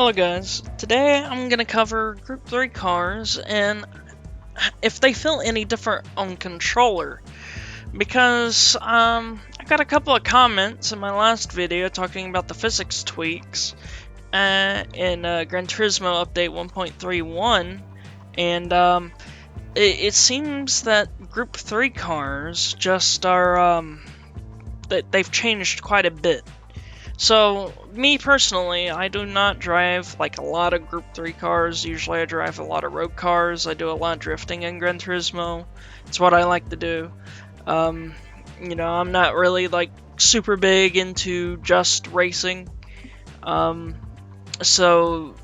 Hello guys, today I'm going to cover Group 3 cars and if they feel any different on controller, because I got a couple of comments in my last video talking about the physics tweaks in Gran Turismo update 1.31, and it seems that Group 3 cars just are, they've changed quite a bit. So, me personally, I do not drive like a lot of Group 3 cars. Usually I drive a lot of road cars. I do a lot of drifting in Gran Turismo. It's what I like to do. You know, I'm not really like super big into just racing. So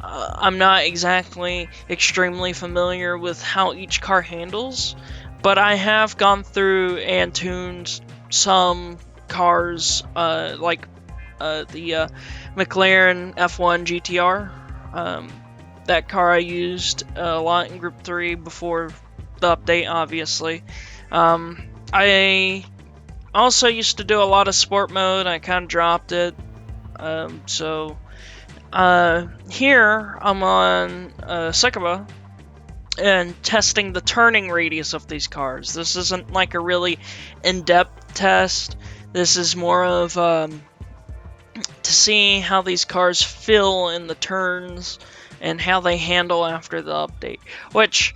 I'm not exactly extremely familiar with how each car handles. But I have gone through and tuned some cars, like the McLaren F1 GTR. That car I used a lot in Group 3 before the update, obviously. I also used to do a lot of sport mode. I kind of dropped it. Here I'm on Sycamore and testing the turning radius of these cars. This isn't like a really in-depth test. This is more of to see how these cars feel in the turns and how they handle after the update. Which,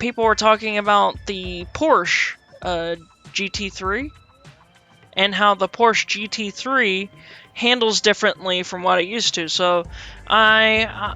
people were talking about the Porsche GT3 and how the Porsche GT3 handles differently from what it used to. So, I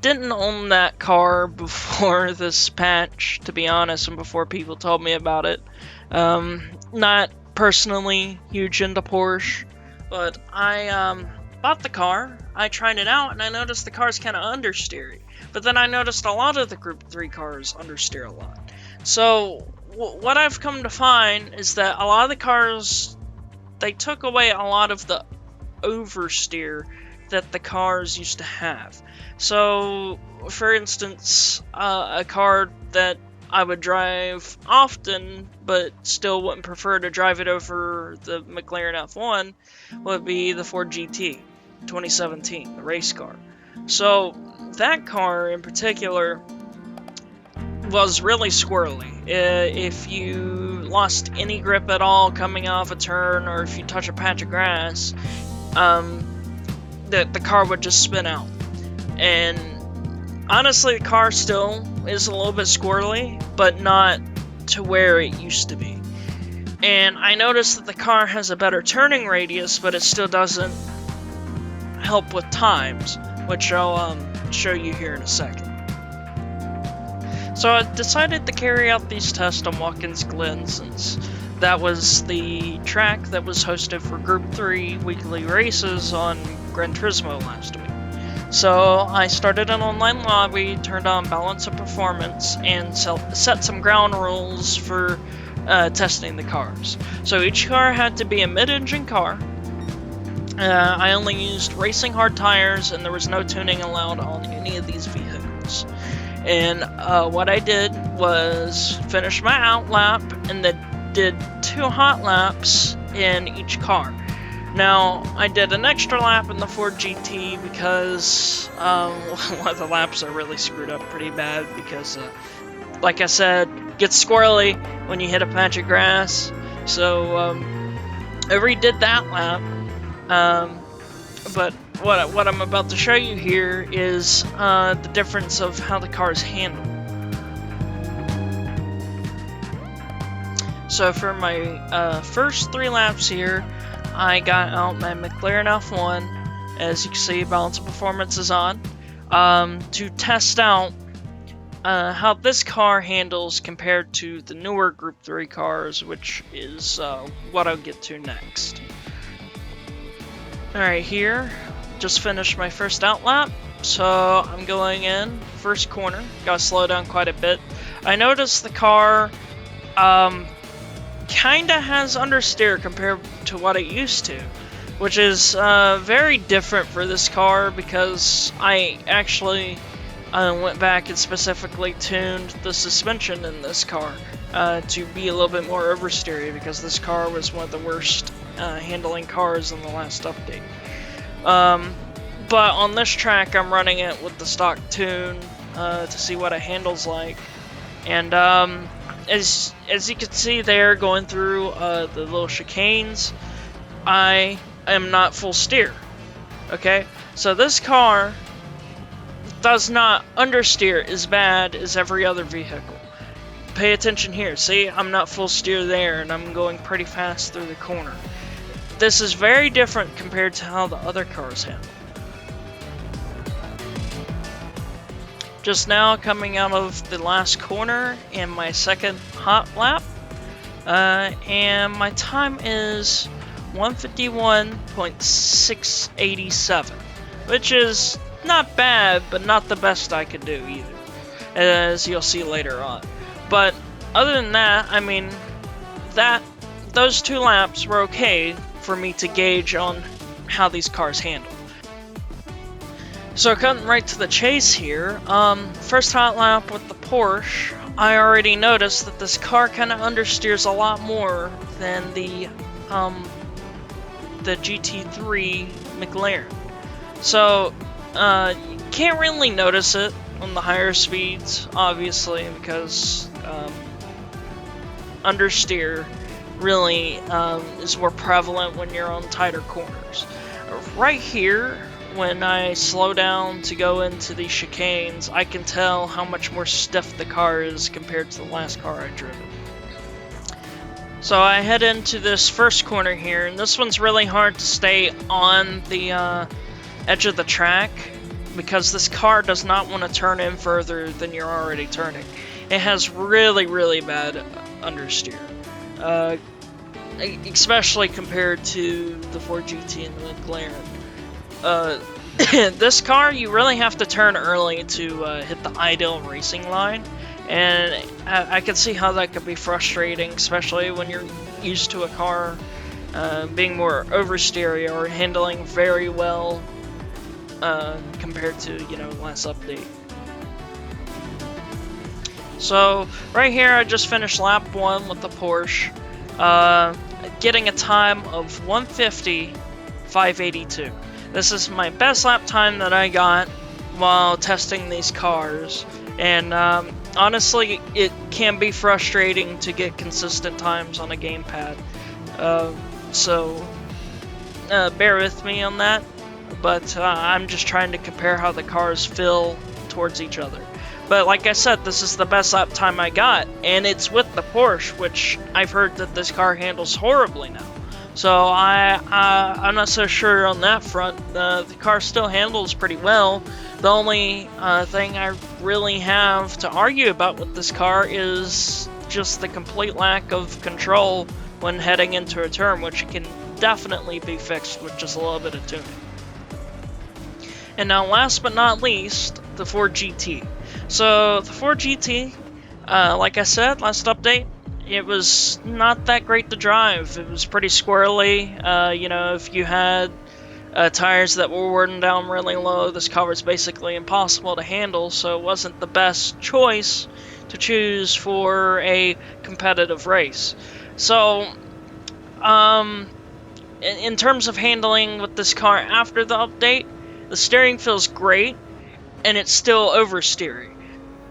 didn't own that car before this patch, to be honest, and before people told me about it. Not personally huge into Porsche. But I bought the car, I tried it out, and I noticed the car's kind of understeery. But then I noticed a lot of the Group 3 cars understeer a lot. So, what I've come to find is that a lot of the cars, they took away a lot of the oversteer that the cars used to have. So, for instance, a car that I would drive often, but still wouldn't prefer to drive it over the McLaren F1, would be the Ford GT 2017, the race car. So, that car in particular was really squirrely. If you lost any grip at all coming off a turn, or if you touch a patch of grass, the car would just spin out. And honestly, the car still is a little bit squirrely, but not to where it used to be. And I noticed that the car has a better turning radius, but it still doesn't help with times, which I'll show you here in a second. So I decided to carry out these tests on Watkins Glen, since that was the track that was hosted for Group 3 weekly races on Gran Turismo last week. So I started an online lobby, turned on balance of performance, and set some ground rules for testing the cars. So each car had to be a mid-engine car. I only used racing hard tires, and there was no tuning allowed on any of these vehicles. And what I did was finish my out lap, and then did 2 hot laps in each car. Now, I did an extra lap in the Ford GT because one of the laps are really screwed up pretty bad because, like I said, it gets squirrely when you hit a patch of grass. So, I redid that lap. But what I'm about to show you here is the difference of how the cars handle. So for my first 3 laps here, I got out my McLaren F1, as you can see, balance of performance is on, to test out how this car handles compared to the newer Group 3 cars, which is what I'll get to next. Alright, here, just finished my first out lap, so I'm going in, first corner, gotta slow down quite a bit. I noticed the car, kinda has understeer compared to what it used to, which is very different for this car because I actually went back and specifically tuned the suspension in this car to be a little bit more oversteery, because this car was one of the worst handling cars in the last update. But on this track, I'm running it with the stock tune to see what it handles like. And as you can see there, going through the little chicanes, I am not full steer. Okay, so this car does not understeer as bad as every other vehicle. Pay attention here. See, I'm not full steer there, and I'm going pretty fast through the corner. This is very different compared to how the other cars handle. Just now coming out of the last corner in my second hot lap, and my time is 151.687, which is not bad, but not the best I could do either, as you'll see later on. But other than that, I mean, those 2 laps were okay for me to gauge on how these cars handle. So cutting right to the chase here, first hot lap with the Porsche, I already noticed that this car kind of understeers a lot more than the GT3 McLaren. So you can't really notice it on the higher speeds, obviously, because understeer really is more prevalent when you're on tighter corners. Right here, when I slow down to go into these chicanes, I can tell how much more stiff the car is compared to the last car I driven. So I head into this first corner here, and this one's really hard to stay on the edge of the track because this car does not want to turn in further than you're already turning. It has really, really bad understeer, especially compared to the Ford GT and the McLaren. This car, you really have to turn early to hit the ideal racing line, and I can see how that could be frustrating, especially when you're used to a car being more oversteery or handling very well compared to, last update. So right here, I just finished lap 1 with the Porsche, getting a time of 150.582. This is my best lap time that I got while testing these cars, and honestly, it can be frustrating to get consistent times on a gamepad, so bear with me on that, but I'm just trying to compare how the cars feel towards each other. But like I said, this is the best lap time I got, and it's with the Porsche, which I've heard that this car handles horribly now. So I'm not so sure on that front. The car still handles pretty well. The only thing I really have to argue about with this car is just the complete lack of control when heading into a turn, which can definitely be fixed with just a little bit of tuning. And now last but not least, the Ford GT. So the Ford GT, like I said, last update, it was not that great to drive. It was pretty squirrely. If you had tires that were worn down really low, this car was basically impossible to handle, so it wasn't the best choice to choose for a competitive race. So, in terms of handling with this car after the update, the steering feels great, and it's still oversteering.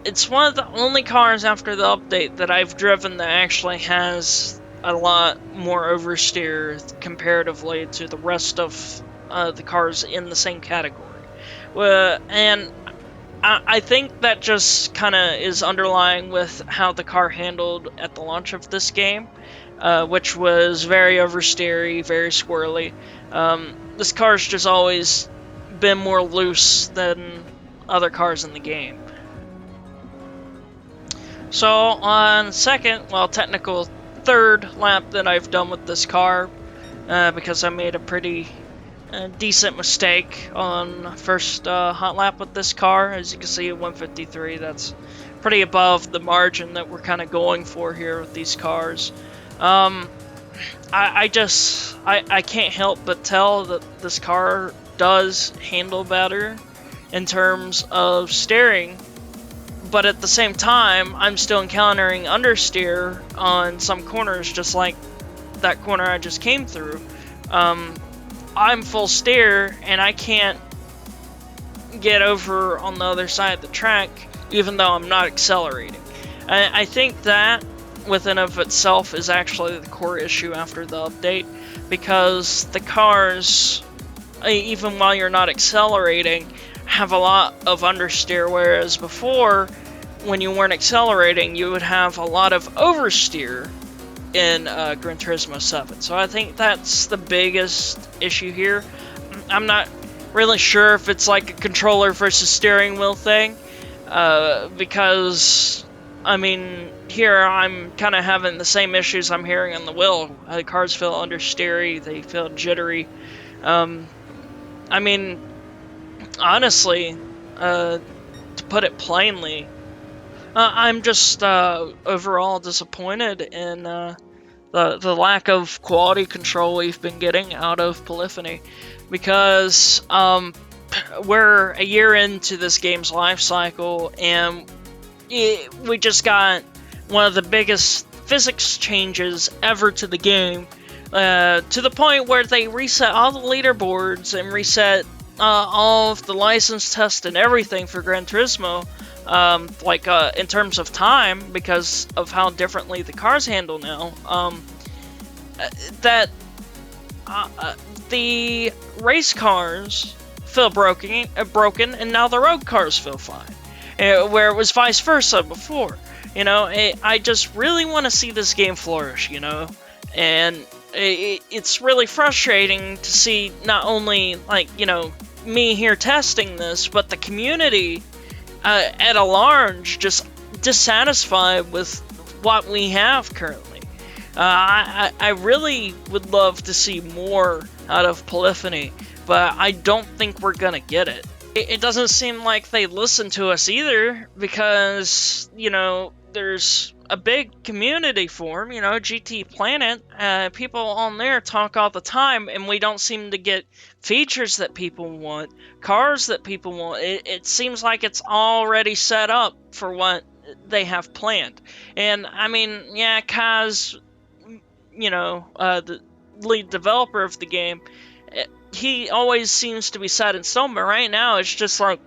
It's one of the only cars after the update that I've driven that actually has a lot more oversteer comparatively to the rest of the cars in the same category. And I think that just kind of is underlying with how the car handled at the launch of this game, which was very oversteery, very squirrely. This car's just always been more loose than other cars in the game. So on technical third lap that I've done with this car, because I made a pretty decent mistake on first hot lap with this car. As you can see at 153, that's pretty above the margin that we're kind of going for here with these cars. I can't help but tell that this car does handle better in terms of steering, but at the same time, I'm still encountering understeer on some corners, just like that corner I just came through. I'm full steer, and I can't get over on the other side of the track, even though I'm not accelerating. I think that within of itself is actually the core issue after the update, because the cars, even while you're not accelerating, have a lot of understeer, whereas before, when you weren't accelerating, you would have a lot of oversteer in Gran Turismo 7. So I think that's the biggest issue here. I'm not really sure if it's like a controller versus steering wheel thing, because, I mean, here I'm kind of having the same issues I'm hearing on the wheel. The cars feel understeery, they feel jittery. I mean, honestly, to put it plainly, I'm just overall disappointed in the lack of quality control we've been getting out of Polyphony, because we're a year into this game's life cycle, and we just got one of the biggest physics changes ever to the game, to the point where they reset all the leaderboards and reset all of the license tests and everything for Gran Turismo, in terms of time, because of how differently the cars handle now. The race cars feel broken, and now the road cars feel fine, where it was vice versa before. You know, I just really want to see this game flourish, you know, and it's really frustrating to see not only, like, you know, me here testing this, but the community at a large just dissatisfied with what we have currently. I really would love to see more out of Polyphony, but I don't think we're gonna get it. It doesn't seem like they listen to us either, because, you know, there's a big community forum, you know, GT Planet. People on there talk all the time, and we don't seem to get features that people want, cars that people want. It seems like it's already set up for what they have planned. And, I mean, yeah, Kaz, you know, the lead developer of the game, he always seems to be set in stone, but right now it's just like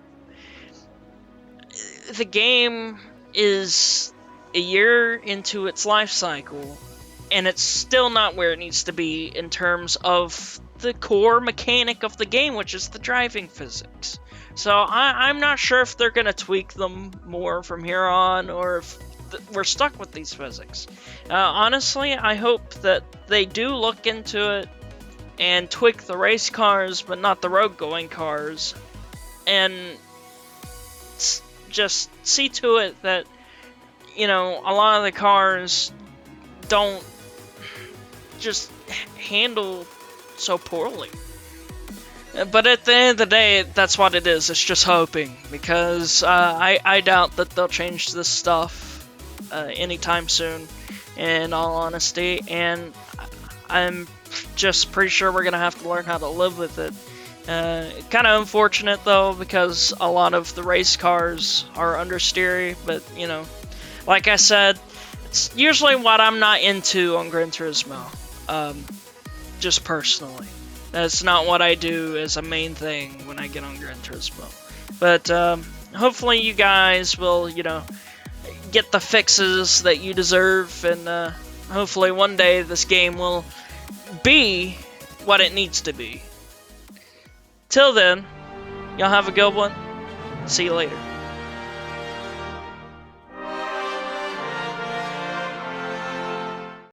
the game is a year into its life cycle, and it's still not where it needs to be in terms of the core mechanic of the game, which is the driving physics. So I'm not sure if they're going to tweak them more from here on, or if we're stuck with these physics. Honestly, I hope that they do look into it and tweak the race cars, but not the road-going cars, and just see to it that, you know, a lot of the cars don't just handle so poorly. But at the end of the day, that's what it is. It's just hoping, because I doubt that they'll change this stuff anytime soon, in all honesty, and I'm just pretty sure we're gonna have to learn how to live with it. Kind of unfortunate though, because a lot of the race cars are understeery, but, you know, like I said, it's usually what I'm not into on Gran Turismo, just personally. That's not what I do as a main thing when I get on Gran Turismo. But hopefully you guys will, you know, get the fixes that you deserve, and hopefully one day this game will be what it needs to be. Till then, y'all have a good one. See you later.